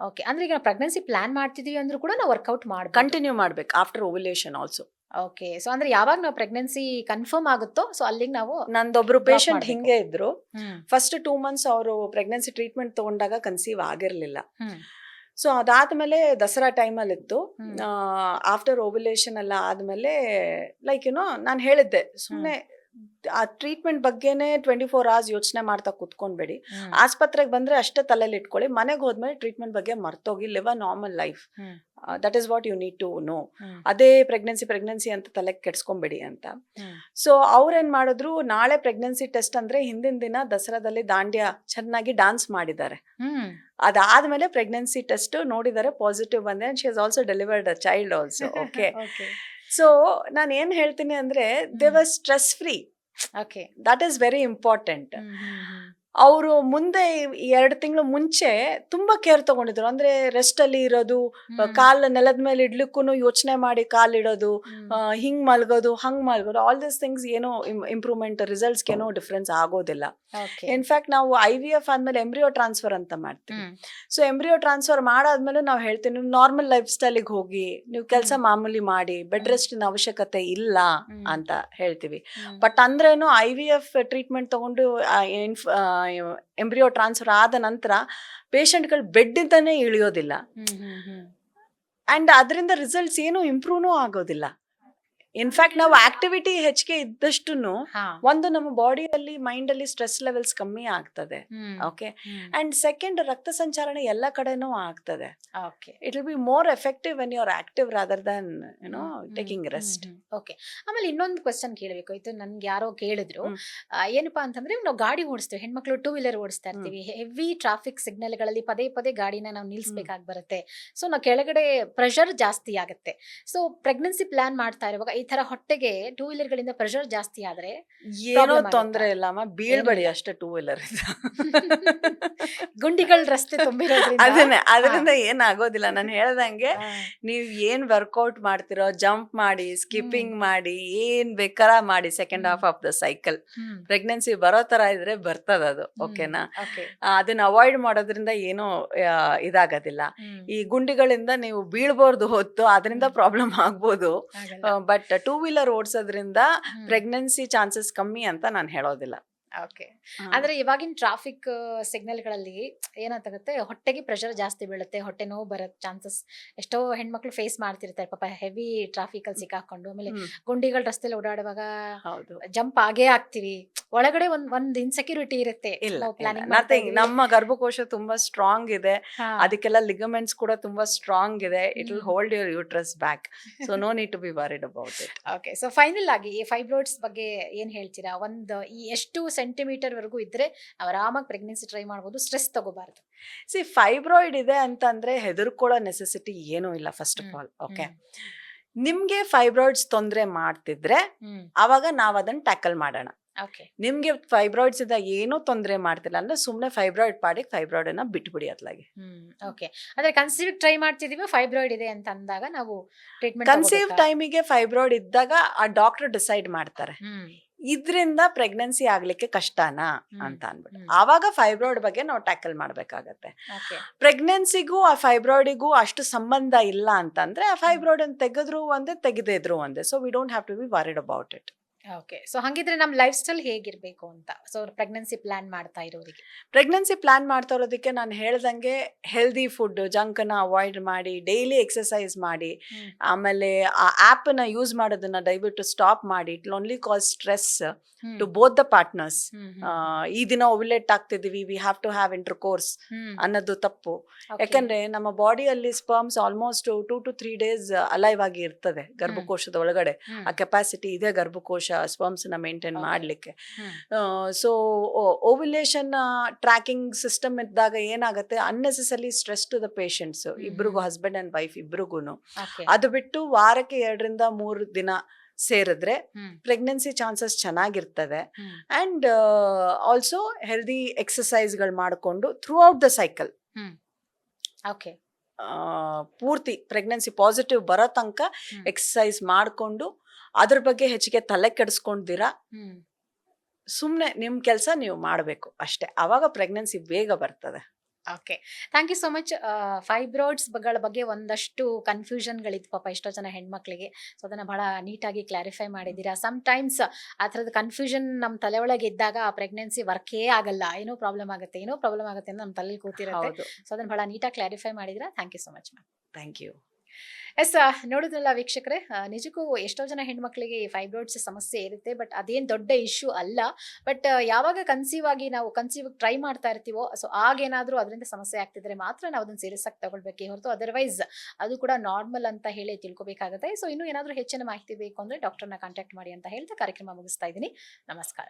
Okay. ಅಂದ್ರೆ ಈಗ pregnancy plan ಮಾಡ್ತಿದೀವಿ ಅಂದ್ರೂ ಕೂಡ ನಾವು ವರ್ಕೌಟ್ ಮಾಡ್ಬೇಕು. ಕಂಟಿನ್ಯೂ ಮಾಡ್ಬೇಕು after ovulation also. Okay. So ಅಂದ್ರೆ ಯಾವಾಗ ನಾವು ಪ್ರೆಗ್ನೆನ್ಸಿ ಕನ್ಫರ್ಮ್ ಆಗುತ್ತೋ ಸೊ ಅಲ್ಲಿಗೆ ನಾವು ನಂದೊಬ್ರು drop ಪೇಷಂಟ್ ಮಾಡ್ಬೇಕು. ಹಿಂಗೆ ಇದ್ರು. ಹ್ಮ್ ಫಸ್ಟ್ 2 months ಅವರು ಪ್ರೆಗ್ನೆನ್ಸಿ ಟ್ರೀಟ್ಮೆಂಟ್ ತಗೊಂಡಾಗ ಕನ್ಸೀವ್ ಆಗಿರ್ಲಿಲ್ಲ. ಹ್ಮ್ ಸೊ ಅದಾದ್ಮೇಲೆ ದಸರಾ ಟೈಮಲ್ಲಿ ಇತ್ತು. ಹ್ಮ್. ಆಫ್ಟರ್ ಓವ್ಯುಲೇಷನ್ ಎಲ್ಲ ಆದ್ಮೇಲೆ ಲೈಕ್ ನಾನು ಹೇಳಿದ್ದೆ ಸುಮ್ಮನೆ ಆ ಟ್ರೀಟ್ಮೆಂಟ್ ಬಗ್ಗೆನೇ 24 hours ಯೋಚನೆ ಮಾಡ್ತಾ ಕುತ್ಕೊಂಡ್ಬೇಡಿ. ಹ್ಮ್. ಆಸ್ಪತ್ರೆಗೆ ಬಂದ್ರೆ ಅಷ್ಟೇ ತಲೆಯಲ್ಲಿ ಇಟ್ಕೊಳ್ಳಿ, ಮನೆಗೆ ಹೋದ್ಮೇಲೆ ಟ್ರೀಟ್ಮೆಂಟ್ ಬಗ್ಗೆ ಮರ್ತೋಗಿ live a normal life. Hmm. That is what you need to know. Hmm. ಅದೇ ಪ್ರೆಗ್ನೆನ್ಸಿ ಅಂತ ತಲೆಗೆ ಕೆಡ್ಸ್ಕೊಂಬೇಡಿ ಅಂತ. ಹ್ಮ್. ಸೊ ಅವ್ರೇನ್ ಮಾಡಿದ್ರು, ನಾಳೆ ಪ್ರೆಗ್ನೆನ್ಸಿ ಟೆಸ್ಟ್ ಅಂದ್ರೆ ಹಿಂದಿನ ದಿನ ದಸರಾದಲ್ಲಿ ದಾಂಡ್ಯ ಚೆನ್ನಾಗಿ ಡಾನ್ಸ್ ಮಾಡಿದ್ದಾರೆ. ಹ್ಮ್. ಅದಾದ್ಮೇಲೆ ಪ್ರೆಗ್ನೆನ್ಸಿ ಟೆಸ್ಟ್ ನೋಡಿದರೆ ಪಾಸಿಟಿವ್ ಬಂದೆ. She has also delivered a child also. Okay. Okay. So ನಾನು ಏನ್ ಹೇಳ್ತೀನಿ ಅಂದ್ರೆ they were stress free. Okay. That is very important. Hmm. Hmm. Hmm. ಅವರು ಮುಂದೆ 2 ತಿಂಗಳು ಮುಂಚೆ ತುಂಬಾ ಕೇರ್ ತಗೊಂಡಿದ್ರು. ಅಂದ್ರೆ ರೆಸ್ಟ್ ಅಲ್ಲಿ ಇರೋದು, ಕಾಲ್ ನೆಲದ ಮೇಲೆ ಇಡ್ಲಿಕ್ಕೂ ಯೋಚನೆ ಮಾಡಿ ಕಾಲಿಡೋದು, ಹಿಂಗ್ ಮಲ್ಗೋದು, ಹಂಗ್ ಮಲ್ಗೋದು, ಆಲ್ ದಿಸ್ ಥಿಂಗ್ಸ್ ಏನೋ ಇಂಪ್ರೂವ್ಮೆಂಟ್, ರಿಸಲ್ಟ್ಸ್ ಏನೋ ಡಿಫ್ರೆನ್ಸ್ ಆಗೋದಿಲ್ಲ. ಓಕೆ. ಇನ್ಫ್ಯಾಕ್ಟ್ ನಾವು IVF ಆದ್ಮೇಲೆ ಎಂಬ್ರಿಯೋ ಟ್ರಾನ್ಸ್ಫರ್ ಅಂತ ಮಾಡ್ತೀವಿ. ಹ್ಮ್. ಸೊ ಎಂಬ್ರಿಯೋ ಟ್ರಾನ್ಸ್ಫರ್ ಮಾಡಾದ್ಮೇಲೆ ನಾವು ಹೇಳ್ತೀವಿ, ನೀವು ನಾರ್ಮಲ್ ಲೈಫ್ ಸ್ಟೈಲಿಗೆ ಹೋಗಿ, ನೀವು ಕೆಲಸ ಮಾಮೂಲಿ ಮಾಡಿ, ಬೆಡ್ ರೆಸ್ಟಿನ ಅವಶ್ಯಕತೆ ಇಲ್ಲ ಅಂತ ಹೇಳ್ತೀವಿ. ಬಟ್ ಅಂದ್ರೇನು IVF ಟ್ರೀಟ್ಮೆಂಟ್ ತಗೊಂಡು ಎಂಬ್ರಿಯೋ ಟ್ರಾನ್ಸ್ಫರ್ ಆದ ನಂತರ ಪೇಷಂಟ್ಗಳು ಬೆಡ್ ಇಂದಾನೇ ಇಳಿಯೋದಿಲ್ಲ. ಹ್ಮ್. ಹ್ಮ್. ಹ್ಮ್. ಅಂಡ್ ಅದರಿಂದ ರಿಸಲ್ಟ್ಸ್ ಏನು ಇಂಪ್ರೂವ್ನೂ ಆಗೋದಿಲ್ಲ. ಇನ್ಫ್ಯಾಕ್ಟ್ ನಾವು ಆಕ್ಟಿವಿಟಿ ಹೆಚ್ಚಿಗೆ ಇದ್ದಷ್ಟು ಹಾ. ಒಂದು ನಮ್ಮ ಬಾಡಿಯಲ್ಲಿ ಮೈಂಡ್ ಅಲ್ಲಿ ಸ್ಟ್ರೆಸ್ ಲೆವೆಲ್ಸ್ ಕಮ್ಮಿ ಆಗ್ತದೆ. Hmm. Okay. Hmm. And second, ರಕ್ತ ಸಂಚಾರಣೆ ಎಲ್ಲ ಕಡೆನೂ ಆಗ್ತದೆ. Okay. It will be more effective when you are active rather than taking rest. Okay. ಆಮೇಲೆ ಇನ್ನೊಂದು ಕ್ವಶನ್ ಕೇಳಬೇಕು. ಇದು ನನ್ಗೆ ಯಾರೋ ಕೇಳಿದ್ರು. ಏನಪ್ಪಾ ಅಂತಂದ್ರೆ ನಾವು ಗಾಡಿ ಓಡಿಸ್ತೀವಿ, ಹೆಣ್ಮಕ್ಳು 2 wheeler ಓಡಿಸ್ತಾ ಇರ್ತೀವಿ, ಹೆವಿ ಟ್ರಾಫಿಕ್ ಸಿಗ್ನಲ್ಗಳಲ್ಲಿ ಪದೇ ಪದೇ ಗಾಡಿನ ನಾವು ನಿಲ್ಸ್ಬೇಕಾಗಿ ಬರುತ್ತೆ. ಸೊ ನಾವು ಕೆಳಗಡೆ ಪ್ರೆಷರ್ ಜಾಸ್ತಿ ಆಗುತ್ತೆ. ಸೊ ಪ್ರೆಗ್ನೆನ್ಸಿ ಪ್ಲಾನ್ ಮಾಡ್ತಾ ಇರುವಾಗ ಈ ತರ ಹೊಟ್ಟೆಗೆ 2 wheeler ಗಳಿಂದ ಪ್ರೆಷರ್ ಜಾಸ್ತಿ ಆದ್ರೆ ಏನೋ problem ತೊಂದ್ರೆ ಇಲ್ಲಮ್ಮ, ಬೀಳ್ಬೇಡಿ ಏನಿಲ್ಲ. ಅಷ್ಟೇ 2 wheeler ಗುಂಡಿಗಳ ರಸ್ತೆ ತುಂಬಿರೋದ್ರಿಂದ ಅದರಿಂದ ಏನಾಗೋದಿಲ್ಲ. ನಾನು ಹೇಳ್ದಂಗೆ ನೀವ್ ಏನ್ ವರ್ಕೌಟ್ ಮಾಡ್ತಿರೋ, ಜಂಪ್ ಮಾಡಿ, ಸ್ಕಿಪ್ಪಿಂಗ್ ಮಾಡಿ, ಏನ್ ಬೇಕಾರ ಮಾಡಿ, second half of the cycle pregnancy ಬರೋ ತರ ಇದ್ರೆ ಬರ್ತದ ಅದು. ಓಕೆನಾ? ಓಕೆ. ಅದನ್ನ ಅವಾಯ್ಡ್ ಮಾಡೋದ್ರಿಂದ ಏನೋ ಇದಾಗೋದಿಲ್ಲ. ಈ ಗುಂಡಿಗಳಿಂದ ನೀವು ಬೀಳ್ಬೋದು ಹೊತ್ತು, ಅದರಿಂದ ಪ್ರಾಬ್ಲಮ್ ಆಗ್ಬೋದು. ಬಟ್ 2 wheeler ಓಡಿಸೋದ್ರಿಂದ ಪ್ರೆಗ್ನೆನ್ಸಿ ಚಾನ್ಸಸ್ ಕಮ್ಮಿ ಅಂತ ನಾನು ಹೇಳೋದಿಲ್ಲ. ಓಕೆ. ಆದ್ರೆ ಇವಾಗಿನ ಟ್ರಾಫಿಕ್ ಸಿಗ್ನಲ್ಗಳಲ್ಲಿ ಏನಾಗುತ್ತೆ, ಹೊಟ್ಟೆಗೆ ಪ್ರೆಷರ್ ಜಾಸ್ತಿ ಬೀಳುತ್ತೆ, ಹೊಟ್ಟೆ ನೋವು ಬರೋ ಚಾನ್ಸಸ್ ಎಷ್ಟೋ ಹೆಣ್ಮಕ್ಳು ಫೇಸ್ ಮಾಡ್ತಿರ್ತಾರೆ ಪಾಪ, ಹೆವಿ ಟ್ರಾಫಿಕ್ ಅಲ್ಲಿ ಸಿಕ್ಕಾಕೊಂಡು. ಆಮೇಲೆ ಗುಂಡಿಗಳ ರಸ್ತೆಲಿ ಓಡಾಡುವಾಗ ಜಂಪ್ ಆಗೇ ಆಗ್ತೀವಿ, ಒಳಗಡೆ ಒಂದ್ ಇನ್ಸೆಕ್ಯೂರಿಟಿ ಇರುತ್ತೆ. ನಥಿಂಗ್. ನಮ್ಮ ಗರ್ಭಕೋಶ ತುಂಬಾ ಸ್ಟ್ರಾಂಗ್ ಇದೆ, ಅದಕ್ಕೆಲ್ಲ ಲಿಗಮೆಂಟ್ಸ್ ಕೂಡ ತುಂಬಾ ಸ್ಟ್ರಾಂಗ್ ಇದೆ. It will hold your uterus back. So no need to be worried about it. Okay. So final ಆಗಿ ಈ ಫೈಬ್ರಾಯ್ಡ್ಸ್ ಬಗ್ಗೆ ಏನ್ ಹೇಳ್ತೀರಾ? ಒಂದು ಎಷ್ಟು ಸೆಂಟಿಮೀಟರ್ ವರೆಗೂ ಇದ್ರೆ ಆರಾಮಾಗಿ ಪ್ರೆಗ್ನೆನ್ಸಿ ಟ್ರೈ ಮಾಡಬಹುದು, ಸ್ಟ್ರೆಸ್ ತಗೋಬಾರ್ದು? ಫೈಬ್ರಾಯ್ಡ್ ಇದೆ ಅಂತಂದ್ರೆ ಹೆದರ್ಕೊಳ್ಳೋ ನೆಸೆಸಿಟಿ ಏನೂ ಇಲ್ಲ. ಫಸ್ಟ್ ಆಫ್ ಆಲ್, ಓಕೆ, ನಿಮ್ಗೆ ಫೈಬ್ರಾಯ್ಡ್ಸ್ ತೊಂದರೆ ಮಾಡ್ತಿದ್ರೆ ಅವಾಗ ನಾವ್ ಅದನ್ನ ಟ್ಯಾಕಲ್ ಮಾಡೋಣ. ನಿಮ್ಗೆ ಫೈಬ್ರಾಯ್ಡ್ಸ್ ಇಂದ ಏನೂ ತೊಂದರೆ ಮಾಡ್ತಿಲ್ಲ ಅಂದ್ರೆ ಸುಮ್ನೆ ಫೈಬ್ರಾಯ್ಡ್ ಪಾಡಿಗೆ ಫೈಬ್ರಾಯ್ಡ್ ಅನ್ನ ಬಿಟ್ಬಿಡಿ ಅತ್ಲಾಗೆ. ಓಕೆ. ಅಂದ್ರೆ ಕನ್ಸೀವ್ ಟ್ರೈ ಮಾಡ್ತಿದೀವಿ, ಫೈಬ್ರಾಯ್ಡ್ ಇದೆ ಅಂತ ಅಂದಾಗ ನಾವು ಟ್ರೀಟ್ಮೆಂಟ್ ಕನ್ಸೀವ್ ಟೈಮಿಗೆ ಫೈಬ್ರಾಯ್ಡ್ ಇದ್ದಾಗ ಆ ಡಾಕ್ಟರ್ ಡಿಸೈಡ್ ಮಾಡ್ತಾರೆ ಇದ್ರಿಂದ ಪ್ರೆಗ್ನೆನ್ಸಿ ಆಗ್ಲಿಕ್ಕೆ ಕಷ್ಟನಾ ಅಂತ ಅನ್ಬಿಟ್ಟು. ಆವಾಗ ಫೈಬ್ರಾಯ್ಡ್ ಬಗ್ಗೆ ನಾವು ಟ್ಯಾಕಲ್ ಮಾಡ್ಬೇಕಾಗತ್ತೆ. ಪ್ರೆಗ್ನೆನ್ಸಿಗೂ ಆ ಫೈಬ್ರಾಯ್ಡಿಗೂ ಅಷ್ಟು ಸಂಬಂಧ ಇಲ್ಲ ಅಂತಂದ್ರೆ ಆ ಫೈಬ್ರಾಯ್ಡ್ ಅನ್ನು ತೆಗೆದ್ರು ಒಂದೇ, ತೆಗೆದೇ ಇದ್ರು ಒಂದೇ. So we don't have to be worried about it. Okay. So ಹಾಗಿದ್ರೆ ನಮ್ಮ ಲೈಫ್ ಸ್ಟೈಲ್ ಹೇಗಿರ್ಬೇಕು ಅಂತ ಸೊ ಪ್ರೆಗ್ನೆನ್ಸಿ ಪ್ಲಾನ್ ಮಾಡ್ತಾ ಇರೋದಕ್ಕೆ ನಾನು ಹೇಳ್ದಂಗೆ ಹೆಲ್ದಿ ಫುಡ್, ಜಂಕ್ ನ ಅವಾಯ್ಡ್ ಮಾಡಿ, ಡೈಲಿ ಎಕ್ಸರ್ಸೈಸ್ ಮಾಡಿ, ಆಮೇಲೆ ಆ ಆಪ್ ನ ಯೂಸ್ ಮಾಡೋದನ್ನ ದಯವಿಟ್ಟು ಸ್ಟಾಪ್ ಮಾಡಿ. It only cause stress to both the partners. ಈ ದಿನ ಓವ್ಯುಲೇಟ್ ಆಗ್ತಿದೀವಿ, we have to have intercourse ಅನ್ನೋದು ತಪ್ಪು. ಯಾಕಂದ್ರೆ ನಮ್ಮ ಬಾಡಿಯಲ್ಲಿ sperms almost 2 to 3 days alive ಆಗಿ ಇರ್ತದೆ ಗರ್ಭಕೋಶದ ಒಳಗಡೆ. ಆ ಕೆಪಾಸಿಟಿ ಇದೆ ಗರ್ಭಕೋಶ ಸ್ಪರ್ಮ್ಸ್ ನ ಮೇಂಟೈನ್ ಮಾಡ್ಲಿಕ್ಕೆ. ಸೊ ಓವ್ಯುಲೇಷನ್ ಟ್ರ್ಯಾಕಿಂಗ್ ಸಿಸ್ಟಮ್ ಇದ್ದಾಗ ಏನಾಗುತ್ತೆ, unnecessary stress to the patients, ಇಬ್ರಿಗೂ, ಹಸ್ಬೆಂಡ್ ಅಂಡ್ ವೈಫ್ ಇಬ್ರಿಗೂನು. ಅದು ಬಿಟ್ಟು ವಾರಕ್ಕೆ 2 ರಿಂದ 3 ದಿನ ಸೇರಿದ್ರೆ ಪ್ರೆಗ್ನೆನ್ಸಿ ಚಾನ್ಸಸ್ ಚೆನ್ನಾಗಿರ್ತದೆ. ಅಂಡ್ ಆಲ್ಸೋ ಹೆಲ್ದಿ ಎಕ್ಸರ್ಸೈಸ್ಗಳು ಮಾಡಿಕೊಂಡು ಥ್ರೂ ಔಟ್ ದ ಸೈಕಲ್ ಪೂರ್ತಿ ಪ್ರೆಗ್ನೆನ್ಸಿ ಪಾಸಿಟಿವ್ ಬರೋ ತನಕ ಎಕ್ಸರ್ಸೈಸ್ ಮಾಡಿಕೊಂಡು ಅದ್ರ ಬಗ್ಗೆ ಹೆಚ್ಚಿಗೆ ತಲೆ ಕೆಡಿಸ್ಕೊಂಡಿರಾ ಸುಮ್ನೆ ನಿಮ್ ಕೆಲಸ ನೀವು ಮಾಡಬೇಕು ಅಷ್ಟೇ. ಅವಾಗ ಪ್ರೆಗ್ನೆನ್ಸಿ ಬೇಗ ಬರ್ತದೆ. Okay, thank you so much. Fibroids ಬಗ್ಗೆ ಒಂದಷ್ಟು ಕನ್ಫ್ಯೂಷನ್ಗಳಿತ್ತು ಪಾಪ ಎಷ್ಟೋ ಜನ ಹೆಣ್ಮಕ್ಳಿಗೆ. ಸೊ ಅದನ್ನ ಬಹಳ ನೀಟಾಗಿ ಕ್ಲಾರಿಫೈ ಮಾಡಿದ್ದೀರಾ. ಸಮ್ ಟೈಮ್ಸ್ ಆ ಥರದ ಕನ್ಫ್ಯೂಷನ್ ನಮ್ಮ ತಲೆ ಒಳಗೆ ಇದ್ದಾಗ ಆ ಪ್ರೆಗ್ನೆನ್ಸಿ ವರ್ಕೇ ಆಗಲ್ಲ, ಏನೋ ಪ್ರಾಬ್ಲಮ್ ಆಗುತ್ತೆ ಅಂತ ನಮ್ಮ ತಲೆಯಲ್ಲಿ ಕೂತಿರುತ್ತೆ. ಹೌದು. ಸೊ ಅದನ್ನ ಬಹಳ ನೀಟಾಗಿ ಕ್ಲಾರಿಫೈ ಮಾಡಿದ್ದೀರಾ. Thank you so much ma'am. Thank you. Yes, ನೋಡಿದ್ರಲ್ಲ ವೀಕ್ಷಕರೇ, ನಿಜಕ್ಕೂ ಎಷ್ಟೋ ಜನ ಹೆಣ್ಮಕ್ಳಿಗೆ ಈ ಫೈಬ್ರಾಯ್ಡ್ಸ್ ಸಮಸ್ಯೆ ಇರುತ್ತೆ, ಬಟ್ ಅದೇನು ದೊಡ್ಡ ಇಶ್ಯೂ ಅಲ್ಲ. ಬಟ್ ಯಾವಾಗ ನಾವು ಕನ್ಸೀವ್ ಟ್ರೈ ಮಾಡ್ತಾ ಇರ್ತೀವೋ, ಸೊ ಆಗೇನಾದ್ರೂ ಅದರಿಂದ ಸಮಸ್ಯೆ ಆಗ್ತಿದ್ರೆ ಮಾತ್ರ ನಾವು ಅದನ್ನ ಸೀರಿಯಸ್ ಆಗಿ ತಗೊಳ್ಬೇಕೇ ಹೊರತು ಅದರ್ವೈಸ್ ಅದು ಕೂಡ ನಾರ್ಮಲ್ ಅಂತ ಹೇಳಿ ತಿಳ್ಕೊಬೇಕಾಗುತ್ತೆ. ಸೊ ಇನ್ನೂ ಏನಾದರೂ ಹೆಚ್ಚಿನ ಮಾಹಿತಿ ಬೇಕು ಅಂದ್ರೆ ಡಾಕ್ಟರ್ನ ಕಾಂಟ್ಯಾಕ್ಟ್ ಮಾಡಿ ಅಂತ ಹೇಳ್ತಾ ಕಾರ್ಯಕ್ರಮ ಮುಗಿಸ್ತಾ ಇದ್ದೀನಿ. ನಮಸ್ಕಾರ.